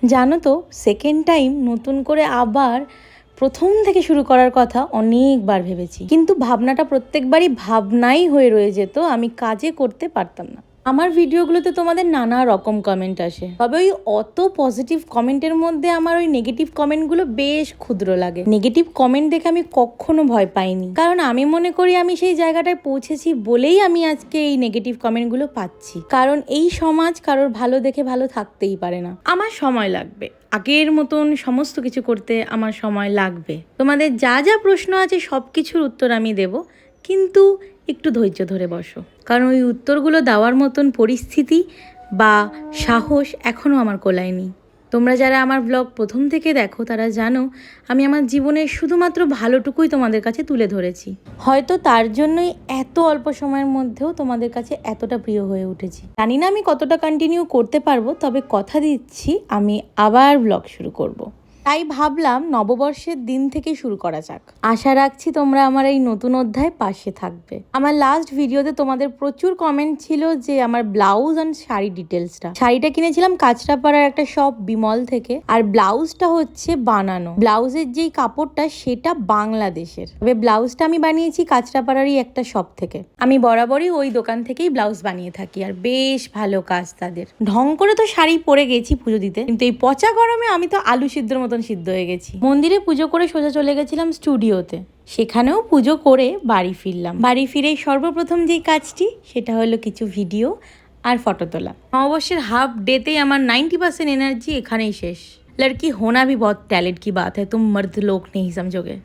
জানো তো, second time নতুন করে আবার প্রথম থেকে শুরু করার কথা অনেকবার ভেবেছি, কিন্তু ভাবনাটা প্রত্যেকবারই ভাবনাই হয়ে রয়ে যেত, আমি কাজে করতে পারতাম না। আমার ভিডিওগুলোতে তোমাদের নানা রকম কমেন্ট আসে, তবে ওই অত পজিটিভ কমেন্টের মধ্যে আমার ওই নেগেটিভ কমেন্টগুলো বেশ ক্ষুদ্র লাগে। নেগেটিভ কমেন্ট দেখে আমি কখনো ভয় পাইনি, কারণ আমি মনে করি আমি সেই জায়গাটায় পৌঁছেছি বলেই আমি আজকে এই নেগেটিভ কমেন্টগুলো পাচ্ছি। কারণ এই সমাজ কারোর ভালো দেখে ভালো থাকতেই পারে না। আমার সময় লাগবে, আগের মতন সমস্ত কিছু করতে আমার সময় লাগবে। তোমাদের যা যা প্রশ্ন আছে সব কিছুর উত্তর আমি দেব, কিন্তু একটু ধৈর্য ধরে বসো, কারণ ওই উত্তরগুলো দেওয়ার মতন পরিস্থিতি বা সাহস এখনও আমার কোলায়নি। তোমরা যারা আমার ব্লগ প্রথম থেকে দেখো তারা জানো আমি আমার জীবনের শুধুমাত্র ভালোটুকুই তোমাদের কাছে তুলে ধরেছি। হয়তো তার জন্যই এত অল্প সময়ের মধ্যেও তোমাদের কাছে এতটা প্রিয় হয়ে উঠেছি। জানি না আমি কতটা কন্টিনিউ করতে পারবো, তবে কথা দিচ্ছি আমি আবার ব্লগ শুরু করব। তাই ভাবলাম নববর্ষের দিন থেকে শুরু করা যাক। আশা রাখছি তোমরা আমার এই নতুন অধ্যায় পাশে থাকবে। আমার লাস্ট ভিডিওতে তোমাদের প্রচুর কমেন্ট ছিল যে আমার ব্লাউজ আর শাড়ি ডিটেলসটা। শাড়িটা কিনেছিলাম কাঁচরাপাড়ার একটা শপ বিমল থেকে, আর ব্লাউজটা হচ্ছে বানানো। ব্লাউজের যেই কাপড়টা সেটা বাংলাদেশের, তবে ব্লাউজটা আমি বানিয়েছি কাঁচরাপাড়ারই একটা শপ থেকে। আমি বরাবরই ওই দোকান থেকেই ব্লাউজ বানিয়ে থাকি, আর বেশ ভালো কাজ তাদের। ঢং করে তো শাড়ি পরে গেছি পুজো দিতে, কিন্তু এই পচা গরমে আমি তো আলু সিদ্ধর মতন সিদ্ধ হয়ে গেছি। মন্দিরে পুজো করে সোজা চলে গেছিলাম স্টুডিওতে, সেখানেও পুজো করে বাড়ি ফিরলাম। বাড়ি ফিরে সর্বপ্রথম যেই কাজটি সেটা হলো কিছু ভিডিও আর ফটো তোলা। নববর্ষের হাফ ডেতেই আমার 90% এনার্জি এখানেই শেষ। लड़की होना भी बहुत टैलेंट की बात है, तुम मर्द लोग नहीं समझोगे।